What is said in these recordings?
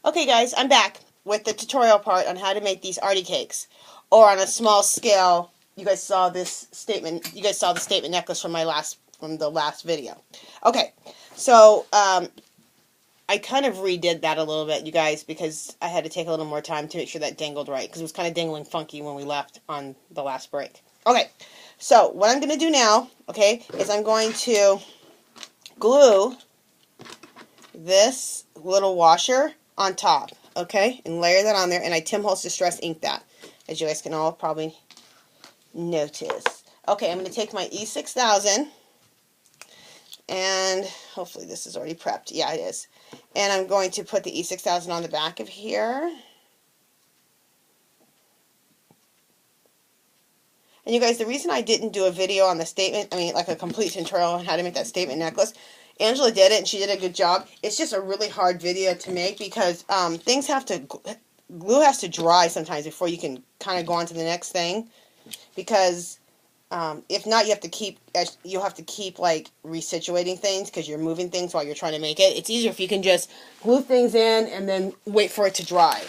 Okay guys, I'm back with the tutorial part on how to make these Articakes. Or on a small scale, you guys saw this statement, you guys saw the statement necklace from the last video. Okay, so I kind of redid that a little bit, you guys, because I had to take a little more time to make sure that dangled right, because it was kind of dangling funky when we left on the last break. Okay, so what I'm going to do now, okay, is I'm going to glue this little washer on top, okay, and layer that on there, and I Tim Holtz Distress Ink that, as you guys can all probably notice. Okay, I'm going to take my E6000, and hopefully this is already prepped. Yeah, it is. And I'm going to put the E6000 on the back of here. And you guys, the reason I didn't do a video on the statement, like a complete tutorial on how to make that statement necklace, Angela did it, and she did a good job. It's just a really hard video to make because glue has to dry sometimes before you can kind of go on to the next thing. Because if not, you'll have to keep like resituating things because you're moving things while you're trying to make it. It's easier if you can just glue things in and then wait for it to dry.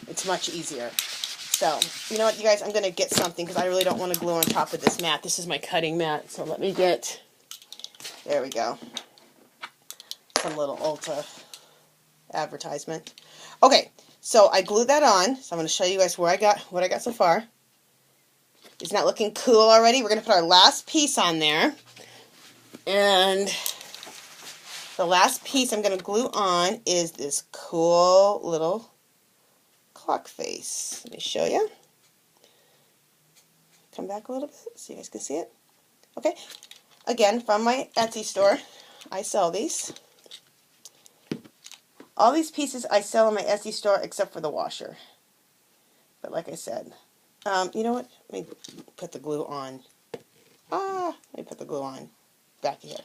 It's much easier. So, you know what, you guys, I'm going to get something because I really don't want to glue on top of this mat. This is my cutting mat, so let me get, there we go, some little Ulta advertisement. Okay, so I glued that on, so I'm going to show you guys what I got so far. Isn't that looking cool already? We're going to put our last piece on there, and the last piece I'm going to glue on is this cool little clock face. Let me show you. Come back a little bit so you guys can see it. Okay, again, from my Etsy store, I sell these. All these pieces I sell in my Etsy store except for the washer. But like I said, you know what? Let me put the glue on. Let me put the glue on back here.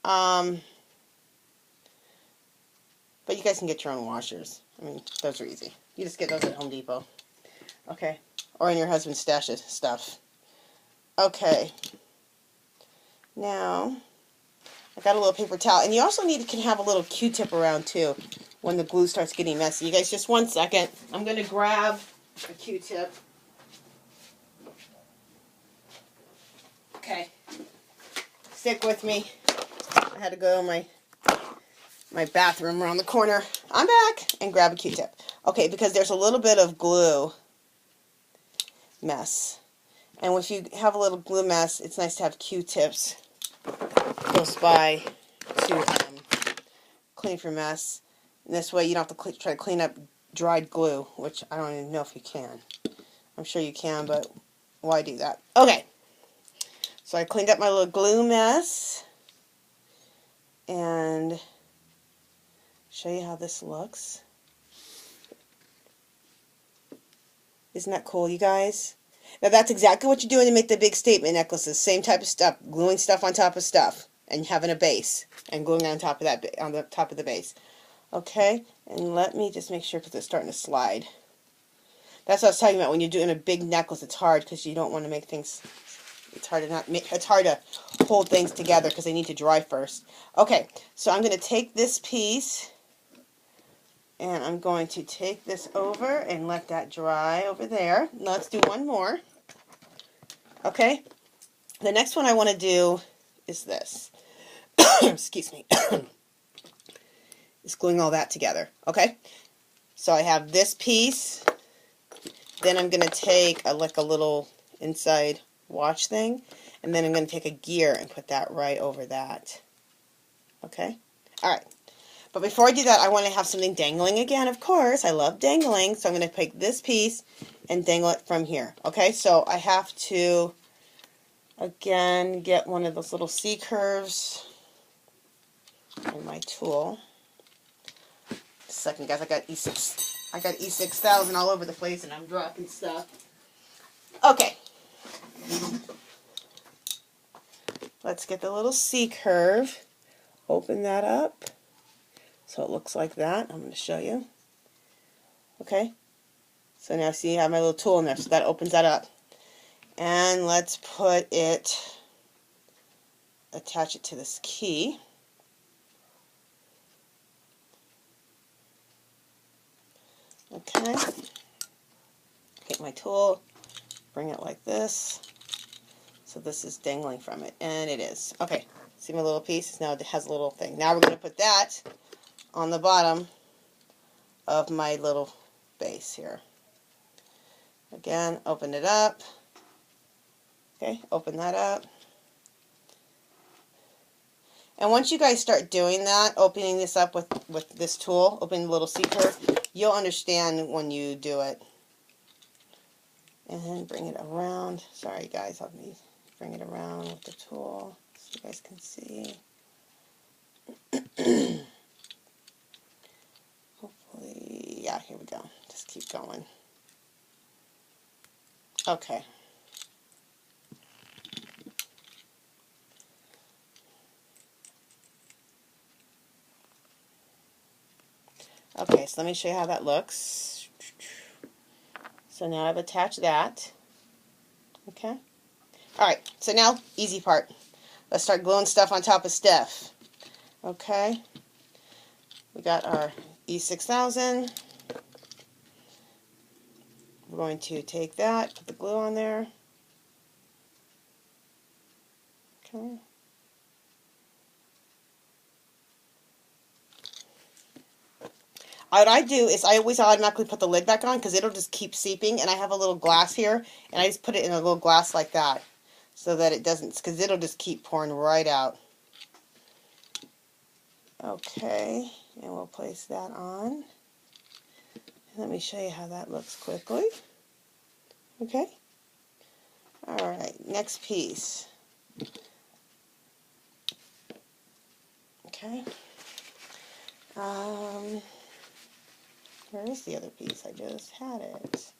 But you guys can get your own washers. Those are easy. You just get those at Home Depot. Okay. Or in your husband's stash of stuff. Okay. Now, I got a little paper towel. And you also can have a little Q-tip around too when the glue starts getting messy. You guys, just one second. I'm going to grab a Q-tip. Okay. Stick with me. I had to go to my bathroom around the corner. I'm back and grab a Q-tip. Okay, because there's a little bit of glue mess. And if you have a little glue mess, it's nice to have Q-tips close by to clean up your mess. And this way you don't have to try to clean up dried glue, which I don't even know if you can. I'm sure you can, but why do that? Okay. So I cleaned up my little glue mess. And show you how this looks. Isn't that cool, you guys? Now that's exactly what you're doing to make the big statement necklaces. Same type of stuff, gluing stuff on top of stuff, and having a base, and gluing on top of that, on the top of the base. Okay, and let me just make sure because it's starting to slide. That's what I was talking about. When you're doing a big necklace, it's hard because you don't want to make things. It's hard to hold things together because they need to dry first. Okay, so I'm going to take this piece. And I'm going to take this over and let that dry over there. Now let's do one more. Okay? The next one I want to do is this. Excuse me. It's gluing all that together. Okay? So I have this piece. Then I'm going to take a little inside watch thing. And then I'm going to take a gear and put that right over that. Okay? Alright. But before I do that, I want to have something dangling again, of course. I love dangling, so I'm going to take this piece and dangle it from here. Okay, so I have to, again, get one of those little C-curves and my tool. Just a second, guys, I got E6000 all over the place, and I'm dropping stuff. Okay. Let's get the little C-curve. Open that up. So it looks like that. I'm going to show you. Okay. So now see I have my little tool in there. So that opens that up. And let's attach it to this key. Okay. Take my tool, bring it like this. So this is dangling from it, and it is. Okay, see my little piece? Now it has a little thing. Now we're going to put that on the bottom of my little base here. Again, open it up. Okay, open that up. And once you guys start doing that, opening this up with this tool, opening the little C-curve, you'll understand when you do it. And then bring it around. Sorry guys, let me bring it around with the tool so you guys can see. Hopefully, yeah, here we go. Just keep going. Okay. Okay, so let me show you how that looks. So now I've attached that. Okay. Alright, so now, easy part. Let's start gluing stuff on top of stuff. Okay. We got our E6000. We're going to take that, put the glue on there. Okay. What I do is I always automatically put the lid back on because it'll just keep seeping, and I have a little glass here, and I just put it in a little glass like that so that it doesn't, because it'll just keep pouring right out. Okay, and we'll place that on. Let me show you how that looks quickly. Okay. Alright, next piece. Okay. Where is the other piece? I just had it.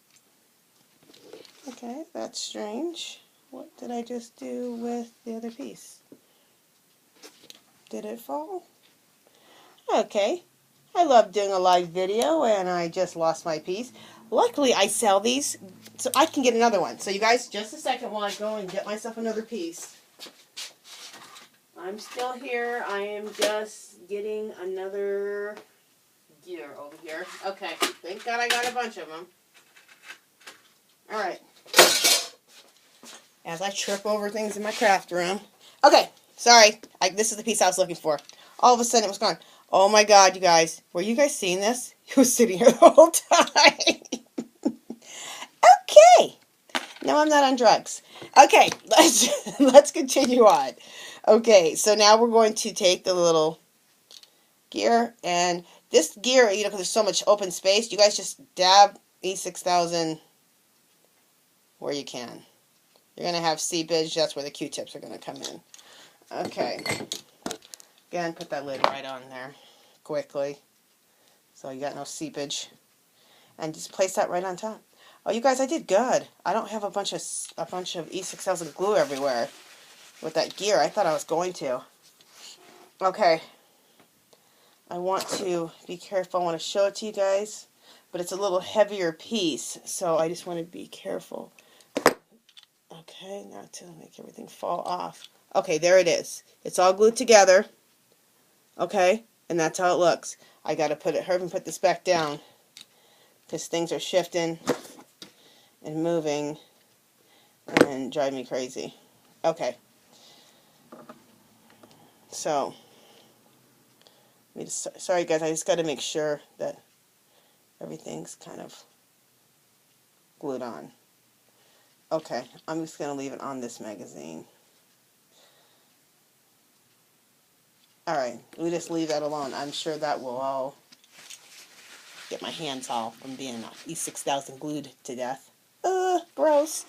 Okay, that's strange. What did I just do with the other piece? Did it fall? Okay. I love doing a live video and I just lost my piece. Luckily, I sell these so I can get another one. So you guys, just a second while I go and get myself another piece. I'm still here. I am just getting another gear over here. Okay, thank God I got a bunch of them. Alright. As I trip over things in my craft room. Okay, sorry. This is the piece I was looking for. All of a sudden it was gone. Oh my God, you guys. Were you guys seeing this? It was sitting here the whole time. Okay. No, I'm not on drugs. Okay, let's continue on. Okay, so now we're going to take the little gear, and this gear, you know, because there's so much open space, you guys just dab E6000 where you can. You're going to have seepage, that's where the Q-tips are going to come in. Okay. Again, put that lid right on there quickly so you got no seepage. And just place that right on top. Oh, you guys, I did good. I don't have a bunch of E6000 glue everywhere with that gear. I thought I was going to. Okay. I want to be careful. I want to show it to you guys, but it's a little heavier piece, so I just want to be careful. Okay, not to make everything fall off. Okay, there it is. It's all glued together. Okay, and that's how it looks. I got to hurry and put this back down because things are shifting and moving and drive me crazy. Okay. So, sorry guys, I just got to make sure that everything's kind of glued on. Okay, I'm just going to leave it on this magazine. Alright, we just leave that alone. I'm sure that will all get my hands all from being E6000 glued to death. Gross.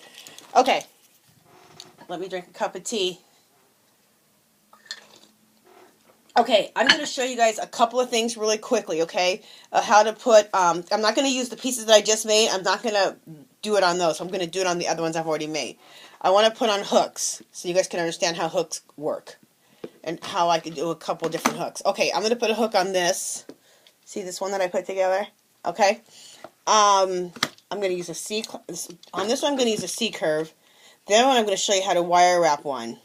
Okay, let me drink a cup of tea. Okay, I'm going to show you guys a couple of things really quickly, okay? How to put, I'm not going to use the pieces that I just made. I'm not going to do it on those. I'm going to do it on the other ones I've already made. I want to put on hooks so you guys can understand how hooks work and how I can do a couple different hooks. Okay, I'm going to put a hook on this. See this one that I put together? Okay. I'm going to use a C, on this one I'm going to use a C-curve. The other one I'm going to show you how to wire wrap one.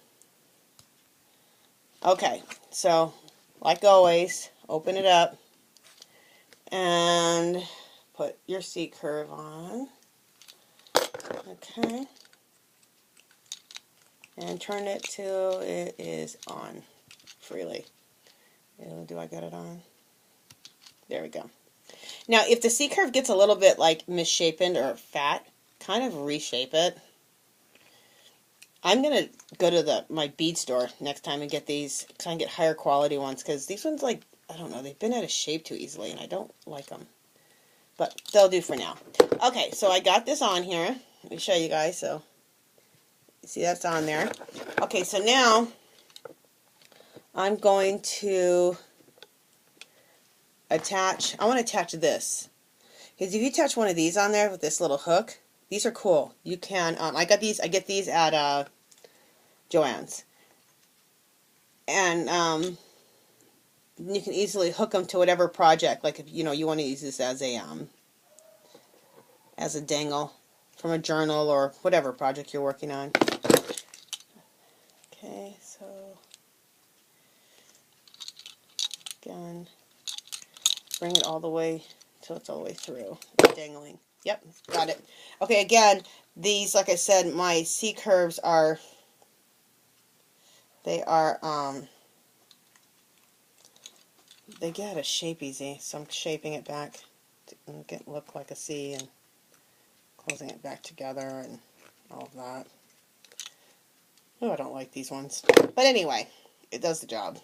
Okay, so like always, open it up and put your C curve on. Okay. And turn it till it is on freely. Do I get it on? There we go. Now, if the C curve gets a little bit like misshapen or fat, kind of reshape it. I'm going to go to my bead store next time and get these, try and get higher quality ones, because these ones, like, I don't know, they've been out of shape too easily, and I don't like them. But they'll do for now. Okay, so I got this on here. Let me show you guys. So, you see that's on there. Okay, so now I'm going to attach, I want to attach this. Because if you attach one of these on there with this little hook, these are cool. You can, I get these at Joann's. And you can easily hook them to whatever project. Like if you want to use this as a dangle from a journal or whatever project you're working on. Okay, so again, bring it all the way till it's all the way through. Dangling. Yep, got it. Okay, again, these, like I said, my C curves are, they get out of shape easy, so I'm shaping it back to make it look like a C and closing it back together and all of that. Oh, I don't like these ones. But anyway, it does the job.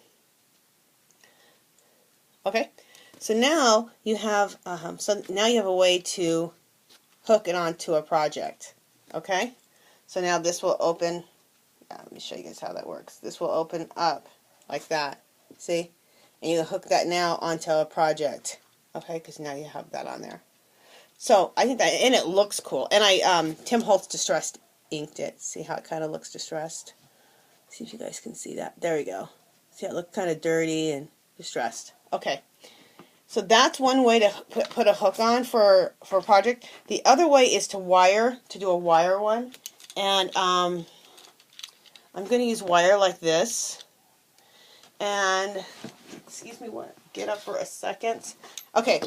Okay, so now you have a way to hook it onto a project. Okay, so now this will open. Let me show you guys how that works. This will open up like that. See, and you hook that now onto a project. Okay, because now you have that on there. So I think that, and it looks cool. And I Tim Holtz Distressed inked it. See how it kind of looks distressed? See if you guys can see that. There we go. See how it looks kind of dirty and distressed. Okay. So that's one way to put a hook on for a project. The other way is to do a wire one. And I'm going to use wire like this. And, excuse me, get up for a second. Okay,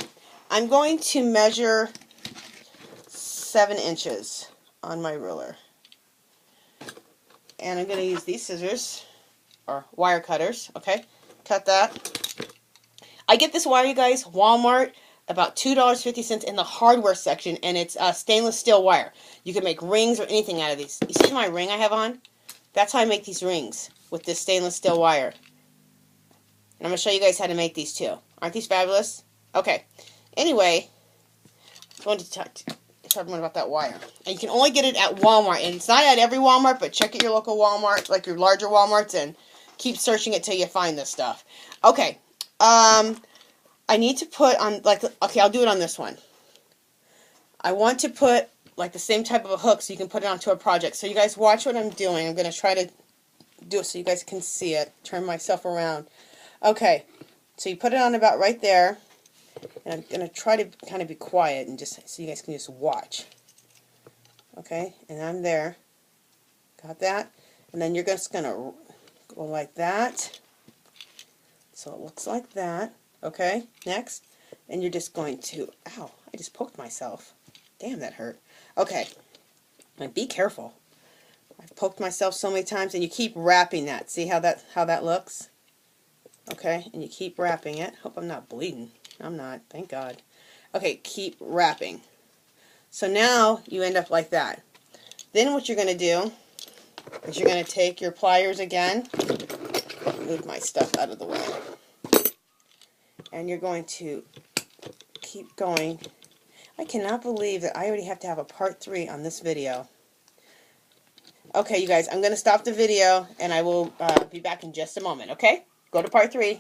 I'm going to measure 7 inches on my ruler. And I'm going to use these scissors, or wire cutters, okay? Cut that. I get this wire, you guys, Walmart, about $2.50 in the hardware section, and it's stainless steel wire. You can make rings or anything out of these. You see my ring I have on? That's how I make these rings, with this stainless steel wire. And I'm going to show you guys how to make these too. Aren't these fabulous? Okay. Anyway, I'm going to talk to everyone about that wire. And you can only get it at Walmart. And it's not at every Walmart, but check at your local Walmart, like your larger Walmarts, and keep searching it till you find this stuff. Okay. I need to put on, okay, I'll do it on this one. I want to put, like, the same type of a hook so you can put it onto a project. So you guys watch what I'm doing. I'm going to try to do it so you guys can see it. Turn myself around. Okay, so you put it on about right there. And I'm going to try to kind of be quiet and just so you guys can just watch. Okay, and I'm there. Got that? And then you're just going to go like that. So it looks like that. Okay, next. And you're just going to, ow, I just poked myself. Damn, that hurt. Okay, and be careful. I've poked myself so many times, and you keep wrapping that. See how that looks? Okay, and you keep wrapping it. Hope I'm not bleeding. I'm not, thank God. Okay, keep wrapping. So now you end up like that. Then what you're going to do is you're going to take your pliers again. Move my stuff out of the way. And you're going to keep going. I cannot believe that I already have to have a part 3 on this video. Okay, you guys, I'm going to stop the video, and I will be back in just a moment, okay? Go to part 3.